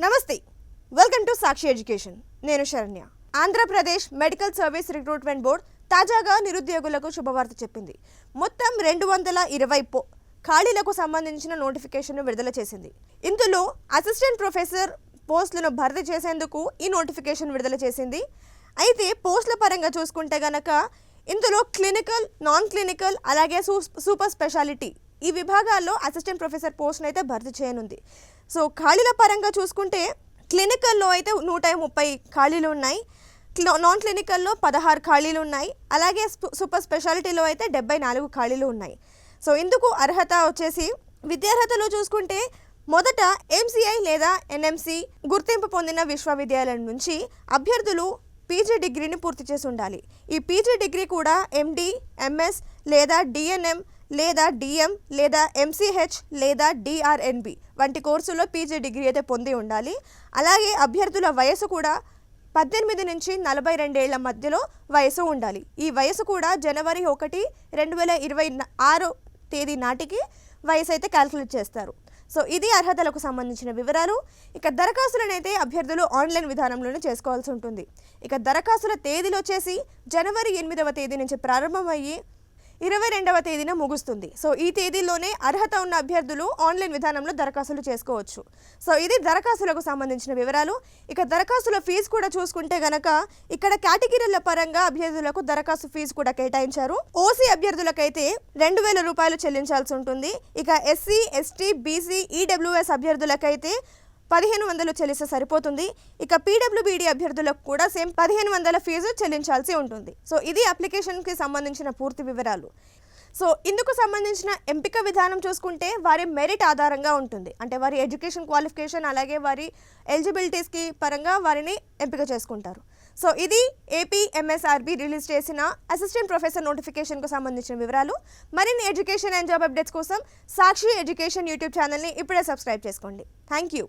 నమస్తే welcome to Sakshi education నేను Saranya Andhra Pradesh medical service recruitment board తాజాగా నిరుద్యోగులకు శుభవార్త చెప్పింది. మొత్తం 220 ఖాళీలకు సంబంధించిన నోటిఫికేషన్ విడుదల చేసింది. ఇందులో అసిస్టెంట్ ప్రొఫెసర్ పోస్టులను భర్తీ చేసేందుకు ఈ నోటిఫికేషన్ విడుదల చేసింది. అయితే పోస్టుల పరంగా చూసుకుంటే గనక ఇందులో క్లినికల్, నాన్ క్లినికల్ అలాగే సూపర్ స్పెషాలిటీ ఈ విభాగాల్లో అసిస్టెంట్ ప్రొఫెసర్ పోస్ట్ను అయితే భర్తీ చేయనుంది. సో ఖాళీల పరంగా చూసుకుంటే క్లినికల్లో అయితే 130 ఖాళీలు ఉన్నాయి, నాన్ క్లినికల్లో 16 ఖాళీలు ఉన్నాయి, అలాగే సూపర్ స్పెషాలిటీలో అయితే 74 ఖాళీలు ఉన్నాయి. సో ఇందుకు అర్హత వచ్చేసి విద్యార్హతలో చూసుకుంటే మొదట MCI లేదా NMC గుర్తింపు పొందిన విశ్వవిద్యాలయం నుంచి అభ్యర్థులు పీజీ డిగ్రీని పూర్తి చేసి ఉండాలి. ఈ పీజీ డిగ్రీ కూడా MD, MS లేదా DNM లేదా DM లేదా MCH లేదా DRNB వంటి కోర్సులో పీజీ డిగ్రీ అయితే పొంది ఉండాలి. అలాగే అభ్యర్థుల వయసు కూడా 18 నుంచి 42 ఏళ్ల మధ్యలో వయసు ఉండాలి. ఈ వయసు కూడా జనవరి 1, 2026 తేదీ నాటికి వయసు అయితే క్యాల్కులేట్ చేస్తారు. సో ఇది అర్హతలకు సంబంధించిన వివరాలు. ఇక దరఖాస్తులను అయితే అభ్యర్థులు ఆన్లైన్ విధానంలోనే చేసుకోవాల్సి ఉంటుంది. ఇక దరఖాస్తుల తేదీలు వచ్చేసి జనవరి 8వ తేదీ నుంచి ప్రారంభమయ్యి 22వ తేదీన ముగుస్తుంది. సో ఈ తేదీలోనే అర్హత ఉన్న అభ్యర్థులు ఆన్లైన్ విధానంలో దరఖాస్తులు చేసుకోవచ్చు. సో ఇది దరఖాస్తులకు సంబంధించిన వివరాలు. ఇక దరఖాస్తుల ఫీజు కూడా చూసుకుంటే గనక ఇక్కడ కేటగిరీల పరంగా అభ్యర్థులకు దరఖాస్తు ఫీజు కూడా కేటాయించారు. OC అభ్యర్థులకైతే 2000 రూపాయలు చెల్లించాల్సి ఉంటుంది. ఇక SC, ST, BC, EWS అభ్యర్థులకైతే 1500 చెల్లిస్తే సరిపోతుంది. ఇక PWBD అభ్యర్థులకు కూడా సేమ్ 1500 ఫీజు చెల్లించాల్సి ఉంటుంది. సో ఇది అప్లికేషన్కి సంబంధించిన పూర్తి వివరాలు. సో ఇందుకు సంబంధించిన ఎంపిక విధానం చూసుకుంటే వారి మెరిట్ ఆధారంగా ఉంటుంది. అంటే వారి ఎడ్యుకేషన్ క్వాలిఫికేషన్ అలాగే వారి ఎలిజిబిలిటీస్కి పరంగా వారిని ఎంపిక చేసుకుంటారు. సో ఇది APMSRB రిలీజ్ చేసిన అసిస్టెంట్ ప్రొఫెసర్ నోటిఫికేషన్కు సంబంధించిన వివరాలు. మరిన్ని ఎడ్యుకేషన్ అండ్ జాబ్ అప్డేట్స్ కోసం సాక్షి ఎడ్యుకేషన్ యూట్యూబ్ ఛానల్ని ఇప్పుడే సబ్స్క్రైబ్ చేసుకోండి. Thank you.